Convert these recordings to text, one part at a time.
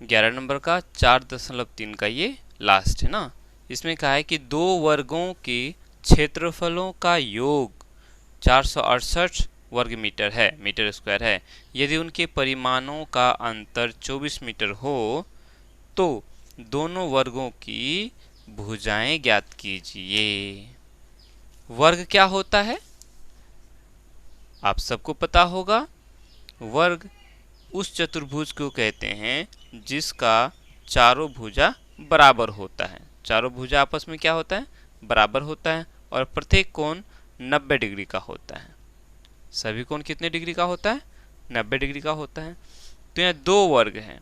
11 number का 4.3 का ये लास्ट है ना। इसमें कहा है कि दो वर्गों के क्षेत्रफलों का योग 468 वर्ग मीटर है, मीटर स्क्वायर है। यदि उनके परिमाणों का अंतर 24 मीटर हो तो दोनों वर्गों की भुजाएं ज्ञात कीजिए। वर्ग क्या होता है आप सबको पता होगा। वर्ग उस चतुर्भुज को कहते हैं जिसका चारों भुजा बराबर होता है। चारों भुजा आपस में क्या होता है, बराबर होता है, और प्रत्येक कोण 90 डिग्री का होता है। सभी कोण कितने डिग्री का होता है, 90 डिग्री का होता है। तो यहाँ दो वर्ग हैं,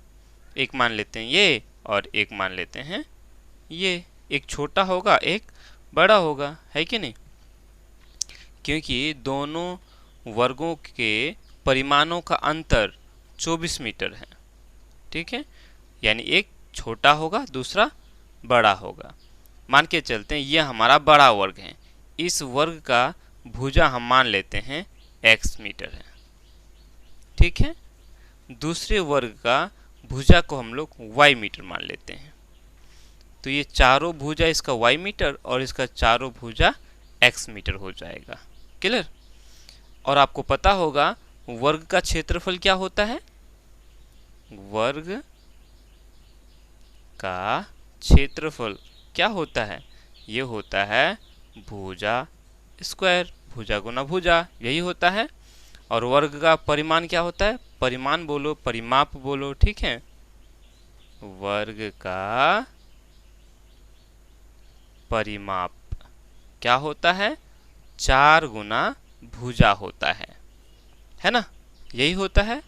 एक मान लेते हैं ये और एक मान लेते हैं ये। एक छोटा होगा एक बड़ा होगा, है कि नहीं, क्योंकि दोनों वर्गों के परिमाणों का अंतर 24 मीटर है। ठीक है, यानी एक छोटा होगा दूसरा बड़ा होगा। मान के चलते हैं ये हमारा बड़ा वर्ग है, इस वर्ग का भुजा हम मान लेते हैं x मीटर है। ठीक है, दूसरे वर्ग का भुजा को हम लोग y मीटर मान लेते हैं। तो ये चारों भुजा इसका y मीटर और इसका चारों भुजा x मीटर हो जाएगा। क्लियर। और आपको पता होगा वर्ग का क्षेत्रफल क्या होता है, वर्ग का क्षेत्रफल क्या होता है, ये होता है भुजा स्क्वायर, भुजा गुना भुजा, यही होता है। और वर्ग का परिमाण क्या होता है, परिमाण बोलो परिमाप बोलो, ठीक है। वर्ग का परिमाप क्या होता है, 4 गुना भुजा होता है ना, यही होता है।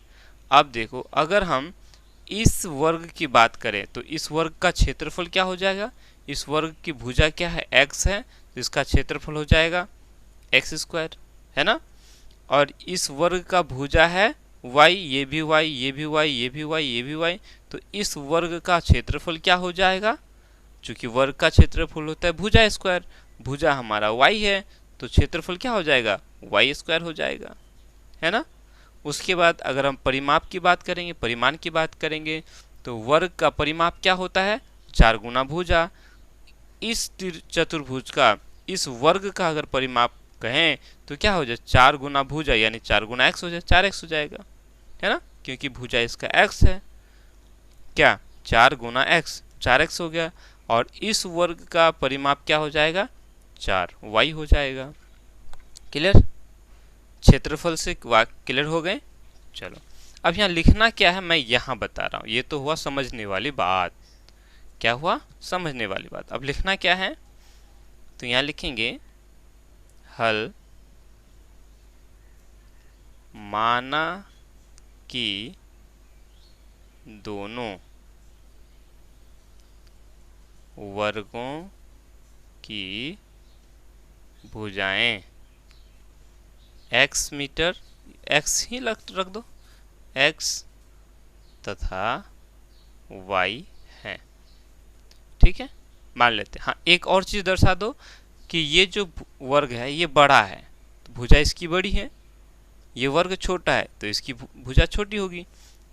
अब देखो अगर हम इस वर्ग की बात करें तो इस वर्ग का क्षेत्रफल क्या हो जाएगा, इस वर्ग की भुजा क्या है x है, तो इसका क्षेत्रफल हो जाएगा x स्क्वायर, है ना। और इस वर्ग का भुजा है y, ये भी y, ये भी y, ये भी y, ये भी y, तो इस वर्ग का क्षेत्रफल क्या हो जाएगा, चूंकि वर्ग का क्षेत्रफल होता है भुजा स्क्वायर, भुजा हमारा y है, तो क्षेत्रफल क्या हो जाएगा y स्क्वायर हो जाएगा, है ना। उसके बाद अगर हम परिमाप की बात करेंगे, परिमाण की बात करेंगे, तो वर्ग का परिमाप क्या होता है 4 गुना भुजा। इस चतुर्भुज का इस वर्ग का अगर परिमाप कहें तो क्या हो जाए 4 गुना भुजा, यानी 4 गुना x हो जाए, 4x हो जाएगा, है ना, क्योंकि भुजा इसका x है। क्या 4 गुना x 4x हो गया। और इस वर्ग का परिमाप क्या हो जाएगा 4y हो जाएगा। क्लियर, क्षेत्रफल से क्लियर हो गए। चलो अब यहाँ लिखना क्या है मैं यहाँ बता रहा हूँ, ये तो हुआ समझने वाली बात। क्या हुआ, समझने वाली बात। अब लिखना क्या है, तो यहाँ लिखेंगे हल माना कि दोनों वर्गों की भुजाएं x मीटर, x ही रख दो, x तथा y है। ठीक है, मान लेते हैं। हाँ, एक और चीज़ दर्शा दो कि ये जो वर्ग है ये बड़ा है तो भुजा इसकी बड़ी है, ये वर्ग छोटा है तो इसकी भुजा छोटी होगी।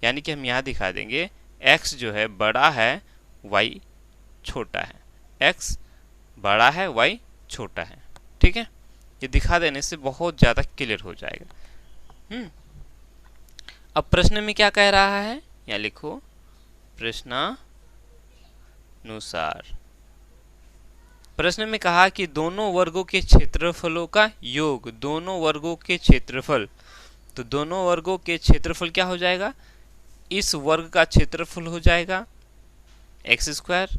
यानी कि हम यहाँ दिखा देंगे x जो है बड़ा है y छोटा है, x बड़ा है y छोटा है। ठीक है, ये दिखा देने से बहुत ज़्यादा क्लियर हो जाएगा। अब प्रश्न में क्या कह रहा है, यहाँ लिखो प्रश्नानुसार। प्रश्न में कहा कि दोनों वर्गों के क्षेत्रफलों का योग, दोनों वर्गों के क्षेत्रफल, तो दोनों वर्गों के क्षेत्रफल क्या हो जाएगा, इस वर्ग का क्षेत्रफल हो जाएगा x स्क्वायर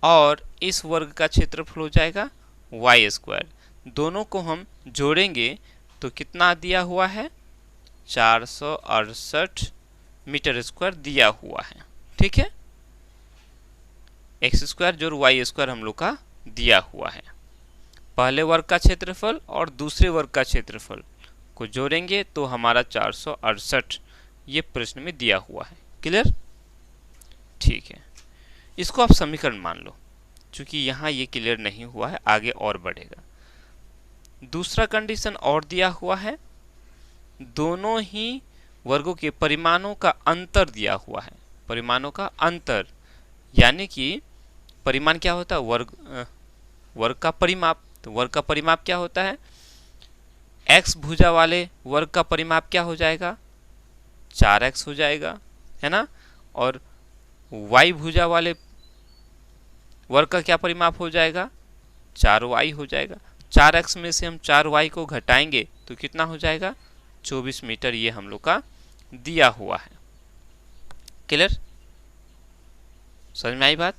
और इस वर्ग का क्षेत्रफल हो जाएगा y स्क्वायर। दोनों को हम जोड़ेंगे तो कितना दिया हुआ है 468 मीटर स्क्वायर दिया हुआ है। ठीक है, x स्क्वायर जोड़ y स्क्वायर हम लोग का दिया हुआ है। पहले वर्ग का क्षेत्रफल और दूसरे वर्ग का क्षेत्रफल को जोड़ेंगे तो हमारा 468 ये प्रश्न में दिया हुआ है। क्लियर, ठीक है, इसको आप समीकरण मान लो, क्योंकि यहाँ ये क्लियर नहीं हुआ है, आगे और बढ़ेगा। दूसरा कंडीशन और दिया हुआ है, दोनों ही वर्गों के परिमाणों का अंतर दिया हुआ है। परिमाणों का अंतर, यानी कि परिमाण क्या होता है, वर्ग का परिमाप। तो वर्ग का परिमाप क्या होता है, x भुजा वाले वर्ग का परिमाप क्या हो जाएगा, 4x हो जाएगा, है ना। और y भुजा वाले वर्ग का क्या परिमाप हो जाएगा, 4y हो जाएगा। 4x में से हम 4y को घटाएंगे तो कितना हो जाएगा, 24 मीटर। ये हम लोग का दिया हुआ है। क्लियर, समझ में आई बात।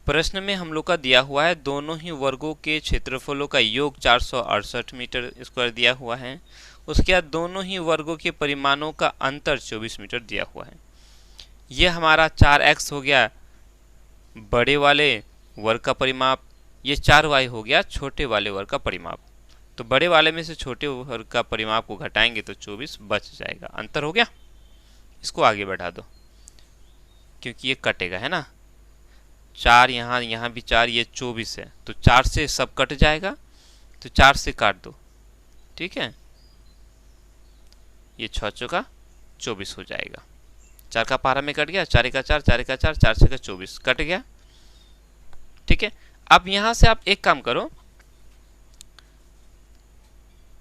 प्रश्न में हम लोग का दिया हुआ है दोनों ही वर्गों के क्षेत्रफलों का योग 468 मीटर स्क्वायर दिया हुआ है। उसके बाद दोनों ही वर्गों के परिमाणों का अंतर 24 मीटर दिया हुआ है। ये हमारा 4x हो गया बड़े वाले वर्ग का परिमाप, ये 4y हो गया छोटे वाले वर्ग का परिमाप। तो बड़े वाले में से छोटे वर्ग का परिमाप को घटाएंगे तो 24 बच जाएगा, अंतर हो गया। इसको आगे बढ़ा दो क्योंकि ये कटेगा, है ना। 4 यहाँ, यहाँ भी 4, ये 24 है, तो 4 से सब कट जाएगा, तो 4 से काट दो, ठीक है। ये 6 चौका 24 हो जाएगा। 4 का पारा में कट गया, 4 का 4, 4 का 4, 4 से का 24 कट गया, ठीक है। अब यहां से आप एक काम करो,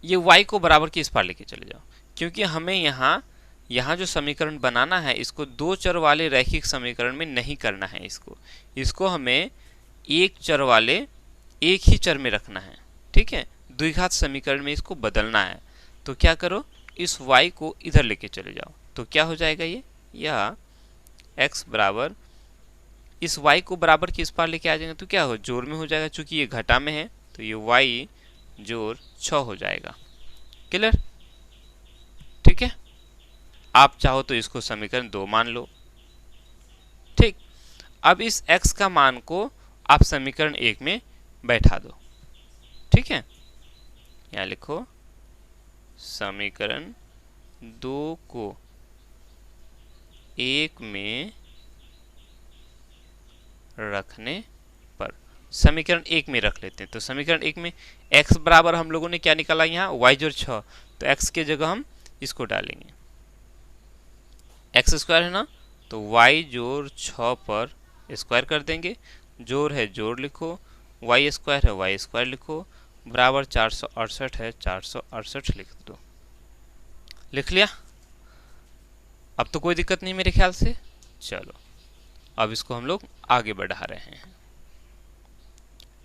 ये y को बराबर की इस पार लेके चले जाओ, क्योंकि हमें यहाँ जो समीकरण बनाना है इसको दो चर वाले रैखिक समीकरण में नहीं करना है। इसको हमें एक चर वाले एक ही चर में रखना है, ठीक है। द्विघात समीकरण में इसको बदलना है। तो क्या करो, इस y को इधर लेके चले जाओ, तो क्या हो जाएगा ये, या x बराबर इस y को बराबर की इस पार लेके आ जाएंगे तो क्या हो, जोड़ में हो जाएगा, चूंकि ये घटा में है तो ये y जोड़ 6 हो जाएगा। क्लियर, ठीक है। आप चाहो तो इसको समीकरण 2 मान लो, ठीक। अब इस x का मान को आप समीकरण 1 में बैठा दो, ठीक है। यहाँ लिखो समीकरण 2 को 1 में रखने पर, समीकरण 1 में रख लेते हैं। तो समीकरण 1 में x बराबर हम लोगों ने क्या निकाला, यहाँ y जोड़ 6, तो x के जगह हम इसको डालेंगे, एक्स स्क्वायर है ना, तो y जोड़ 6 पर स्क्वायर कर देंगे, जोड़ है जोड़ लिखो, y स्क्वायर है y स्क्वायर लिखो, बराबर 468 है 468 लिख दो। लिख लिया, अब तो कोई दिक्कत नहीं मेरे ख्याल से। चलो अब इसको हम लोग आगे बढ़ा रहे हैं।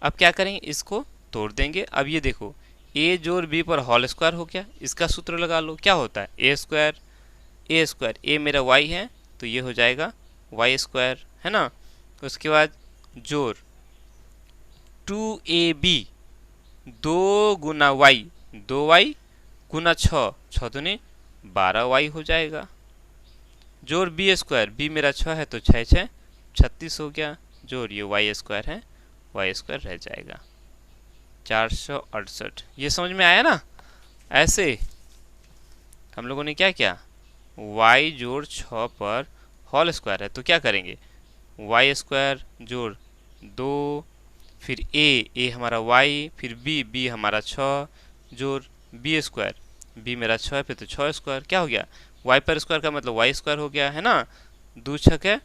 अब क्या करेंगे, इसको तोड़ देंगे। अब ये देखो a जोड़ b पर होल स्क्वायर हो गया, इसका सूत्र लगा लो, क्या होता है a स्क्वायर, a मेरा y है तो ये हो जाएगा y स्क्वायर, है ना। उसके बाद जोड़ 2ab 2 गुना y, 2y गुना 6, 6 दूनी 12y हो जाएगा। जोड़ b स्क्वायर, b मेरा 6 है तो 6 6 36 हो गया, जोड़ ये y स्क्वायर है y स्क्वायर रह जाएगा 468। ये समझ में आया ना। ऐसे हम लोगों ने क्या किया, y जोड़ 6 पर होल स्क्वायर है तो क्या करेंगे, y स्क्वायर जोड़ 2, फिर a हमारा y, फिर b हमारा 6, जोड़ b स्क्वायर, b मेरा 6 है फिर तो 6 स्क्वायर, क्या हो गया y पर स्क्वायर का मतलब y स्क्वायर हो गया, है ना। 2 6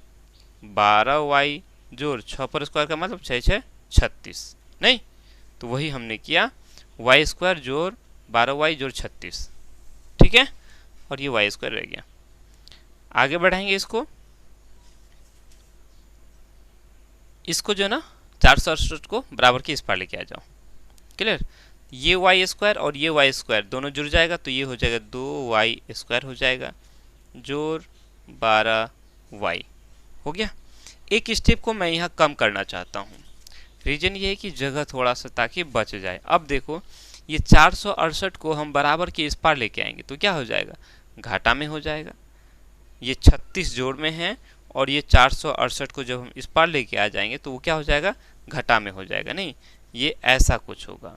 12y जोड़ 6 पर स्क्वायर का मतलब 6 6 36, नहीं तो वही हमने किया, y स्क्वायर जोड़ 12y जोड़ 36, ठीक है। और ये y स्क्वायर रह गया। आगे बढ़ाएंगे इसको जो ना 468 को बराबर की इस पार लेके आ जाओ। क्लियर, ये y स्क्वायर और ये y स्क्वायर दोनों जुड़ जाएगा तो ये हो जाएगा 2y स्क्वायर हो जाएगा, जोड़ 12y हो गया। एक स्टेप को मैं यहाँ कम करना चाहता हूँ, रीजन ये है कि जगह थोड़ा सा ताकि बच जाए। अब देखो ये 468 को हम बराबर के इस पार लेके आएंगे तो क्या हो जाएगा, घाटा में हो जाएगा। ये 36 जोड़ में है और ये 468 को जब हम इस पार लेके आ जाएंगे तो वो क्या हो जाएगा, घटा में हो जाएगा। नहीं, ये ऐसा कुछ होगा,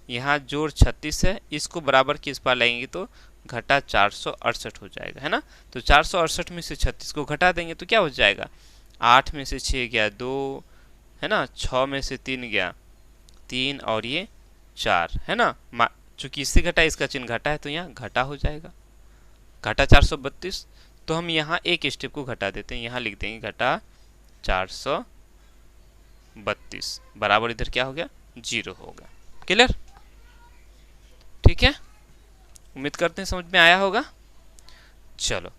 यहाँ जोड़ 36 है, इसको बराबर के इस पार लाएंगे तो घटा 468 हो जाएगा, है ना। तो 468 में से 36 को घटा देंगे तो क्या हो जाएगा, 8 में से 6 गया 2, है ना, 6 में से 3 गया 3 और ये 4, है ना। चूंकि इससे घटा इसका चिन्ह घटा है तो यहाँ घटा हो जाएगा, घटा 432। तो हम यहाँ एक स्टेप को घटा देते हैं, यहाँ लिख देंगे घटा 432 बराबर इधर क्या हो गया 0 हो गया। क्लियर? ठीक है, उम्मीद करते हैं समझ में आया होगा। चलो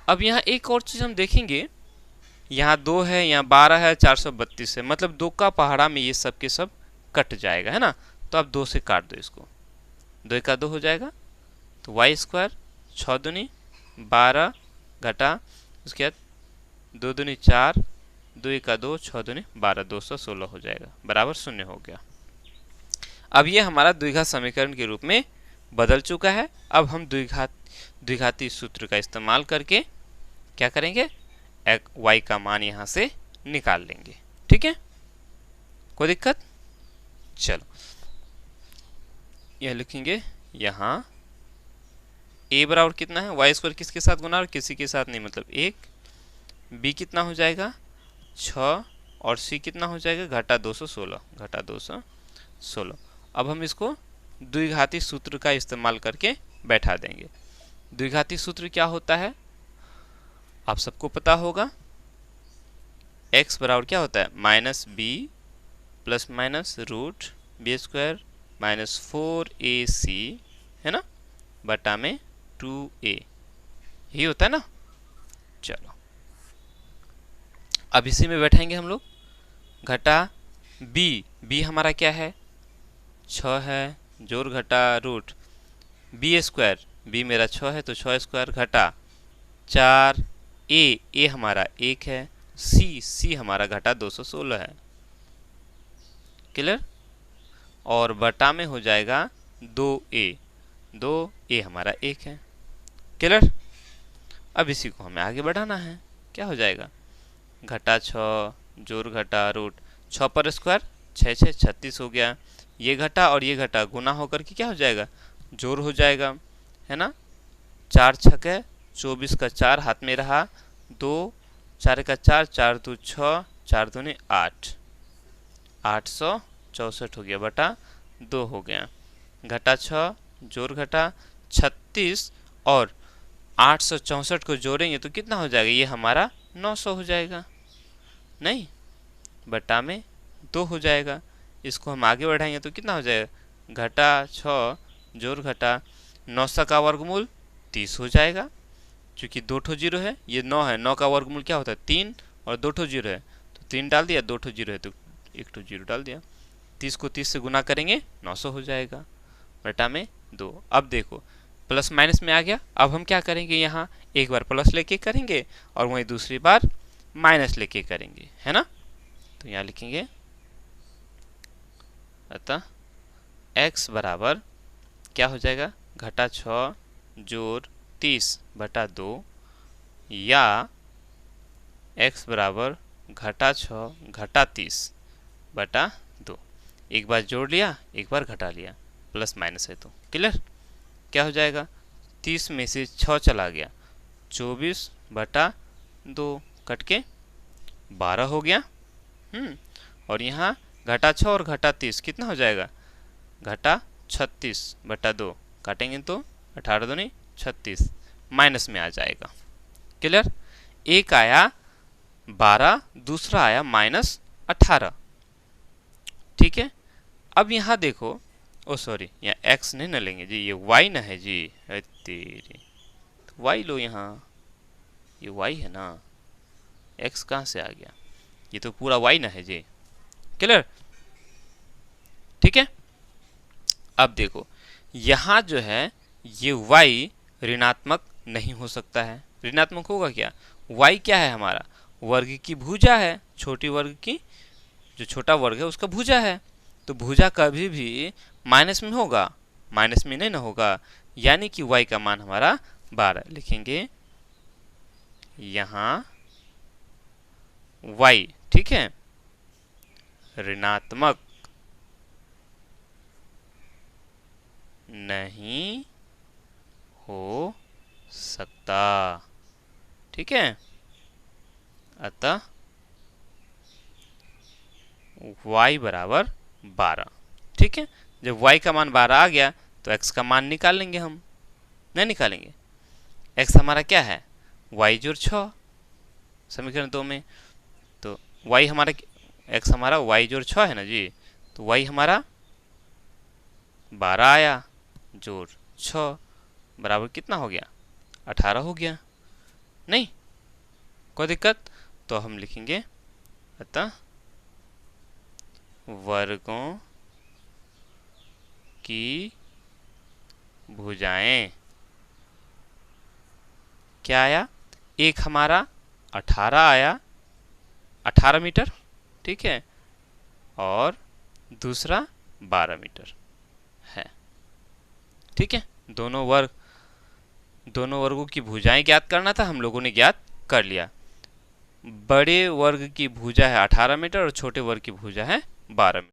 अब यहाँ एक और चीज हम देखेंगे, यहाँ 2 है, यहाँ 12 है, 432 है, मतलब 2 का पहाड़ा में ये सब के सब कट जाएगा, है ना। तो आप 2 से काट दो इसको, 2 का 2 हो जाएगा, तो वाई स्क्वायर 6 दूनी 12 घटा उसके बाद 2 दूनी 4, 2 का 2, 6 दूनी 12, 216 हो जाएगा बराबर 0 हो गया। अब ये हमारा द्विघात समीकरण के रूप में बदल चुका है। अब हम द्विघाती सूत्र का इस्तेमाल करके क्या करेंगे, y का मान यहाँ से निकाल लेंगे। ठीक है, कोई दिक्कत? चलो यह लिखेंगे, यहाँ a बराबर कितना है, वाई स्क्वायर किसके साथ गुना और किसी के साथ नहीं, मतलब 1, b कितना हो जाएगा 6 और c कितना हो जाएगा घटा 216, घटा 216। अब हम इसको द्विघाती सूत्र का इस्तेमाल करके बैठा देंगे। द्विघाती सूत्र क्या होता है आप सबको पता होगा, x बराबर क्या होता है minus B plus minus root B square minus 4ac, है ना, बटा में 2a, यही होता है ना। चलो अब इसी में बैठाएंगे हम लोग, घटा b हमारा क्या है 6 है, जोड़ घटा रूट बी स्क्वायर, b मेरा 6 है तो 6 स्क्वायर घटा 4 a हमारा 1 है, c हमारा घटा 216 है। क्लियर? और बटा में हो जाएगा 2a हमारा 1 है। क्लियर? अब इसी को हमें आगे बढ़ाना है, क्या हो जाएगा घटा 6 जोड़ घटा रूट 6 पर स्क्वायर 6 6 36 हो गया, ये घटा और ये घटा गुना होकर के क्या हो जाएगा जोड़ हो जाएगा, है ना। 4 छके 24 का 4 हाथ में रहा, 2 4 का 4, 4 2 6, 4 दूनी 8, 864 हो गया बटा 2 हो गया, घटा 6 जोड़ घटा 36 और 864 को जोड़ेंगे तो कितना हो जाएगा, ये हमारा 900 हो जाएगा, नहीं बटा में 2 हो जाएगा। इसको हम आगे बढ़ाएंगे तो कितना हो जाएगा घटा 6 जोड़ घटा 900 का वर्गमूल 30 हो जाएगा, क्योंकि 2 ठो जीरो है, ये 9 है, 9 का वर्गमूल क्या होता है 3 और 2 ठो जीरो है तो 3 डाल दिया, 2 ठो जीरो है तो 1 ठो जीरो डाल दिया, 30 को 30 से गुना करेंगे 900 हो जाएगा बटा में 2। अब देखो प्लस माइनस में आ गया, अब हम क्या करेंगे, यहाँ एक बार प्लस लेके करेंगे और वहीं दूसरी बार माइनस लेके करेंगे, है ना। तो यहाँ लिखेंगे अतः x बराबर क्या हो जाएगा घटा 6 जोड़ 30 बटा 2 या x बराबर घटा 6 घटा 30 बटा 2, एक बार जोड़ लिया एक बार घटा लिया, प्लस माइनस है तो क्लियर। क्या हो जाएगा 30 में से 6 चला गया 24 बटा 2 कट के 12 हो गया, और यहाँ घटा 6 और घटा 30 कितना हो जाएगा घटा 36 बटा 2, काटेंगे तो 18 दूनी 36 माइनस में आ जाएगा। क्लियर? एक आया 12, दूसरा आया माइनस 18। ठीक है, अब यहाँ देखो, ओ सॉरी यहाँ x नहीं न लेंगे जी, ये y न है जी, तेरी तो y लो, यहाँ ये y है ना, x कहाँ से आ गया, ये तो पूरा y न है जी। क्लियर? ठीक है, अब देखो यहाँ जो है ये y ऋणात्मक नहीं हो सकता है, ऋणात्मक होगा क्या, y क्या है हमारा वर्ग की भुजा है, छोटी वर्ग की जो छोटा वर्ग है उसका भुजा है, तो भुजा कभी भी माइनस में होगा, माइनस में नहीं ना होगा, यानी कि y का मान हमारा 12 लिखेंगे यहाँ y, ठीक है, ऋणात्मक नहीं हो सकता। ठीक है, अतः y बराबर 12। ठीक है, जब y का मान 12 आ गया तो x का मान निकाल लेंगे हम, नहीं निकालेंगे, x हमारा क्या है y जोड़ 6 समीकरण 2 में। तो y हमारा x हमारा y जोड़ 6 है ना जी, तो y हमारा 12 आया जोड़ 6 बराबर कितना हो गया, 18 हो गया। नहीं कोई दिक्कत, तो हम लिखेंगे अतः वर्गों की भुजाएं क्या आया, एक हमारा 18 आया, 18 मीटर, ठीक है, और दूसरा 12 मीटर है, ठीक है। दोनों वर्गों की भुजाएं ज्ञात करना था, हम लोगों ने ज्ञात कर लिया। बड़े वर्ग की भुजा है 18 मीटर और छोटे वर्ग की भुजा है 12 मीटर।